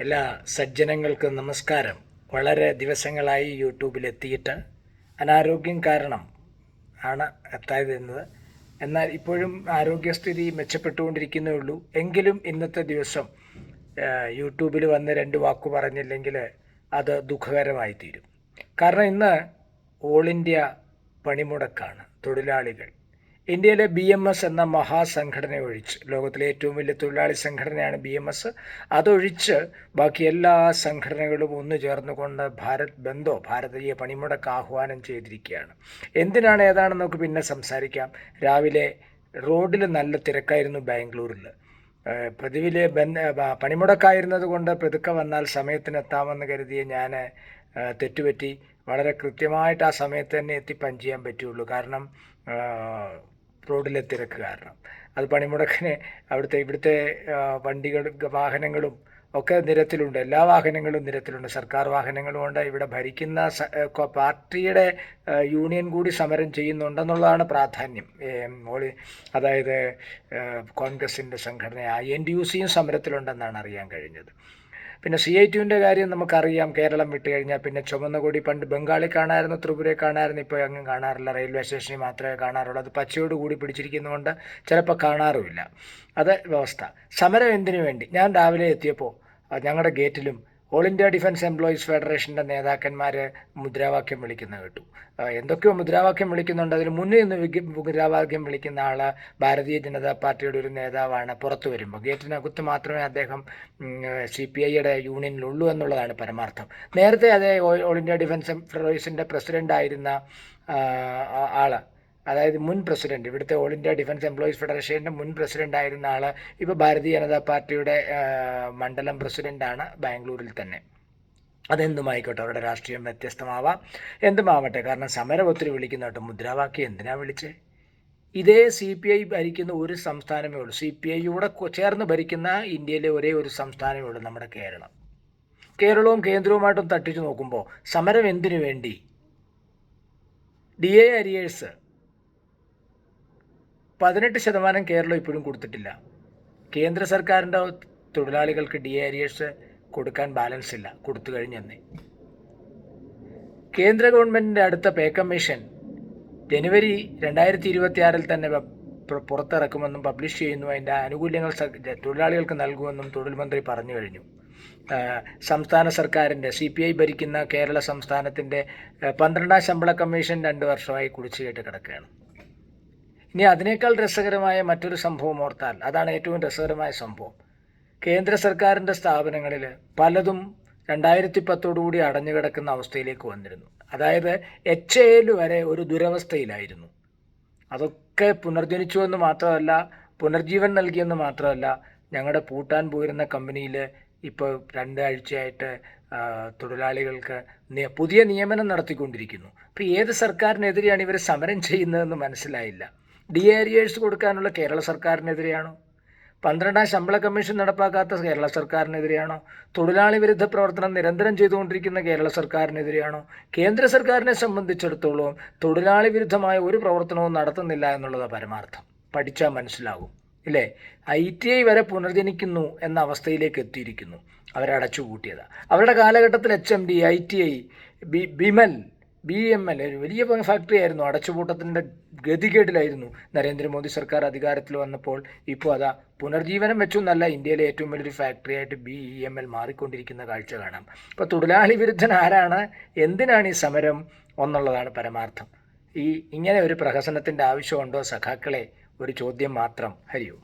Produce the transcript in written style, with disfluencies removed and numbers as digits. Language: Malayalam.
എല്ലാ സജ്ജനങ്ങൾക്കും നമസ്കാരം. വളരെ ദിവസങ്ങളായി യൂട്യൂബിലെത്തിയിട്ട് അനാരോഗ്യം കാരണം ആണ് എത്താതിരുന്നത്. എന്നാൽ ഇപ്പോഴും ആരോഗ്യസ്ഥിതി മെച്ചപ്പെട്ടുകൊണ്ടിരിക്കുന്നേ ഉള്ളൂ. എങ്കിലും ഇന്നത്തെ ദിവസം യൂട്യൂബിൽ വന്ന് 2 വാക്ക് പറഞ്ഞില്ലെങ്കിൽ അത് ദുഃഖകരമായി തീരും. കാരണം ഇന്ന് ഓൾ ഇന്ത്യ പണിമുടക്കാണ്. തൊഴിലാളികൾ ഇന്ത്യയിലെ BMS എന്ന മഹാസംഘടന ഒഴിച്ച്, ലോകത്തിലെ ഏറ്റവും വലിയ തൊഴിലാളി സംഘടനയാണ് BMS, അതൊഴിച്ച് ബാക്കി എല്ലാ സംഘടനകളും ഒന്നു ചേർന്നുകൊണ്ട് ഭാരത് ബന്ദോ, ഭാരതീയ പണിമുടക്ക് ആഹ്വാനം ചെയ്തിരിക്കുകയാണ്. എന്തിനാണ് ഏതാണെന്ന് നമുക്ക് പിന്നെ സംസാരിക്കാം. രാവിലെ റോഡിൽ നല്ല തിരക്കായിരുന്നു ബാംഗ്ലൂരിൽ. പതിവിലെ പണിമുടക്കായിരുന്നത് കൊണ്ട് പെതുക്കെ വന്നാൽ സമയത്തിനെത്താമെന്ന് കരുതിയ ഞാൻ തെറ്റുപറ്റി. വളരെ കൃത്യമായിട്ട് ആ സമയത്ത് തന്നെ എത്തി പഞ്ച് ചെയ്യാൻ പറ്റുള്ളൂ. കാരണം റോഡിലെ തിരക്ക് കാരണം. അത് പണിമുടക്കിന് ഇവിടുത്തെ വണ്ടികളും വാഹനങ്ങളും ഒക്കെ നിരത്തിലുണ്ട്. എല്ലാ വാഹനങ്ങളും നിരത്തിലുണ്ട്. സർക്കാർ വാഹനങ്ങളുമുണ്ട്. ഇവിടെ ഭരിക്കുന്ന പാർട്ടിയുടെ യൂണിയൻ കൂടി സമരം ചെയ്യുന്നുണ്ടെന്നുള്ളതാണ് പ്രാധാന്യം. അതായത് കോൺഗ്രസിൻ്റെ സംഘടന NTUCയും സമരത്തിലുണ്ടെന്നാണ് അറിയാൻ കഴിഞ്ഞത്. പിന്നെ CITUവിൻ്റെ കാര്യം നമുക്കറിയാം. കേരളം വിട്ട് കഴിഞ്ഞാൽ പിന്നെ ചുവന്ന കൊടി പണ്ട് ബംഗാളിൽ കാണാമായിരുന്നു, ത്രിപുരയിൽ കാണാമായിരുന്നു, ഇപ്പോൾ അങ്ങ് കാണാറില്ല. റെയിൽവേ സ്റ്റേഷനിൽ മാത്രമേ കാണാറുള്ളൂ. അത് പച്ചയോട് കൂടി പിടിച്ചിരിക്കുന്നതുകൊണ്ട് ചിലപ്പോൾ കാണാറുമില്ല. അത് വ്യവസ്ഥ. സമരം എന്തിനു വേണ്ടി? ഞാൻ രാവിലെ എത്തിയപ്പോൾ ഞങ്ങളുടെ ഗേറ്റിലും ഓൾ ഇന്ത്യ ഡിഫൻസ് എംപ്ലോയീസ് ഫെഡറേഷൻ്റെ നേതാക്കന്മാർ മുദ്രാവാക്യം വിളിക്കുന്നത് കേട്ടു. എന്തൊക്കെയോ മുദ്രാവാക്യം വിളിക്കുന്നുണ്ട്. അതിന് മുന്നിൽ നിന്ന് മുദ്രാവാക്യം വിളിക്കുന്ന ആൾ ഭാരതീയ ജനതാ പാർട്ടിയുടെ ഒരു നേതാവാണ്. പുറത്തു വരുമ്പോൾ ഗേറ്റിനകത്ത് മാത്രമേ അദ്ദേഹം CPIയുടെ യൂണിയനിലുള്ളൂ എന്നുള്ളതാണ് പരമാർത്ഥം. നേരത്തെ അതേ ഓൾ ഇന്ത്യ ഡിഫൻസ് എംപ്ലോയീസിൻ്റെ പ്രസിഡൻ്റായിരുന്ന ആൾ, അതായത് മുൻ പ്രസിഡന്റ്, ഇവിടുത്തെ ഓൾ ഇന്ത്യ ഡിഫൻസ് എംപ്ലോയീസ് ഫെഡറേഷൻ്റെ മുൻ പ്രസിഡന്റ് ആയിരുന്ന ആൾ ഇപ്പോൾ ഭാരതീയ ജനതാ പാർട്ടിയുടെ മണ്ഡലം പ്രസിഡൻ്റാണ് ബാംഗ്ലൂരിൽ തന്നെ. അതെന്തുമായിക്കോട്ടെ, അവരുടെ രാഷ്ട്രീയം വ്യത്യസ്തമാവാം, എന്തുമാവട്ടെ. കാരണം സമരം ഒത്തിരി വിളിക്കുന്ന കേട്ടോ. മുദ്രാവാക്യം എന്തിനാ വിളിച്ചേ? ഇതേ CPI ഭരിക്കുന്ന ഒരു സംസ്ഥാനമേ ഉള്ളൂ. CPIയൂടെ ചേർന്ന് ഭരിക്കുന്ന ഇന്ത്യയിലെ ഒരേ ഒരു സംസ്ഥാനമേ ഉള്ളൂ, നമ്മുടെ കേരളം. കേരളവും കേന്ദ്രവുമായിട്ടും തട്ടിച്ചു നോക്കുമ്പോൾ സമരം എന്തിനു വേണ്ടി? DA അരിയേഴ്സ് 18% കേരളം ഇപ്പോഴും കൊടുത്തിട്ടില്ല. കേന്ദ്ര സർക്കാരിൻ്റെ തൊഴിലാളികൾക്ക് DA അരിയേഴ്സ് കൊടുക്കാൻ ബാലൻസ് ഇല്ല, കൊടുത്തു കഴിഞ്ഞെന്നേ. കേന്ദ്ര ഗവൺമെൻറ്റിൻ്റെ അടുത്ത പേ കമ്മീഷൻ ജനുവരി 2026 തന്നെ പുറത്തിറക്കുമെന്നും പബ്ലിഷ് ചെയ്യുന്നു. അതിൻ്റെ ആനുകൂല്യങ്ങൾ തൊഴിലാളികൾക്ക് നൽകുമെന്നും തൊഴിൽ മന്ത്രി പറഞ്ഞു കഴിഞ്ഞു. സംസ്ഥാന സർക്കാരിൻ്റെ CPI ഭരിക്കുന്ന കേരള സംസ്ഥാനത്തിൻ്റെ 12ാം ശമ്പള കമ്മീഷൻ 2 വർഷമായി കുടിശ്ശികയായിട്ട് കിടക്കുകയാണ്. ഇനി അതിനേക്കാൾ രസകരമായ മറ്റൊരു സംഭവം ഓർത്താൽ, അതാണ് ഏറ്റവും രസകരമായ സംഭവം. കേന്ദ്ര സർക്കാരിൻ്റെ സ്ഥാപനങ്ങളിൽ പലതും 2010 അടഞ്ഞുകിടക്കുന്ന അവസ്ഥയിലേക്ക് വന്നിരുന്നു. അതായത് HAL വരെ ഒരു ദുരവസ്ഥയിലായിരുന്നു. അതൊക്കെ പുനർജനിച്ചുവെന്ന് മാത്രമല്ല, പുനർജീവൻ നൽകിയെന്ന് മാത്രമല്ല, ഞങ്ങളുടെ പൂട്ടാൻ പോയിരുന്ന കമ്പനിയിൽ ഇപ്പോൾ 2 ആഴ്ചയായിട്ട് തൊഴിലാളികൾക്ക് പുതിയ നിയമനം നടത്തിക്കൊണ്ടിരിക്കുന്നു. അപ്പോൾ ഏത് സർക്കാരിനെതിരെയാണ് ഇവർ സമരം ചെയ്യുന്നതെന്ന് മനസ്സിലായില്ല. DA അരിയേഴ്സ് കൊടുക്കാനുള്ള കേരള സർക്കാരിനെതിരെയാണോ? 12ാം ശമ്പള കമ്മീഷൻ നടപ്പാക്കാത്ത കേരള സർക്കാരിനെതിരെയാണോ? തൊഴിലാളി വിരുദ്ധ പ്രവർത്തനം നിരന്തരം ചെയ്തുകൊണ്ടിരിക്കുന്ന കേരള സർക്കാരിനെതിരെയാണോ? കേന്ദ്ര സർക്കാരിനെ സംബന്ധിച്ചിടത്തോളം തൊഴിലാളി വിരുദ്ധമായ ഒരു പ്രവർത്തനവും നടത്തുന്നില്ല എന്നുള്ളത് പരമാർത്ഥം. പഠിച്ചാൽ മനസ്സിലാകും, ഇല്ലേ? ITI വരെ പുനർജനിക്കുന്നു എന്ന അവസ്ഥയിലേക്ക് എത്തിയിരിക്കുന്നു. അവരടച്ചുപൂട്ടിയത്. അവരുടെ കാലഘട്ടത്തിൽ HMD, ITI, BML ഒരു വലിയ ഫാക്ടറി ആയിരുന്നു. അടച്ചുപൂട്ടത്തിൻ്റെ ഗതികേടിലായിരുന്നു. നരേന്ദ്രമോദി സർക്കാർ അധികാരത്തിൽ വന്നപ്പോൾ ഇപ്പോൾ അതാ പുനർജീവനം വെച്ചു എന്നല്ല, ഇന്ത്യയിലെ ഏറ്റവും വലിയൊരു ഫാക്ടറിയായിട്ട് BEML മാറിക്കൊണ്ടിരിക്കുന്ന കാഴ്ച കാണാം. ഇപ്പോൾ തൊഴിലാളി വിരുദ്ധൻ ആരാണ്? എന്തിനാണ് ഈ സമരം എന്നുള്ളതാണ് പരമാർത്ഥം. ഇങ്ങനെ ഒരു പ്രഹസനത്തിൻ്റെ ആവശ്യമുണ്ടോ സഖാക്കളെ? ഒരു ചോദ്യം മാത്രം. ഹരി ഓം.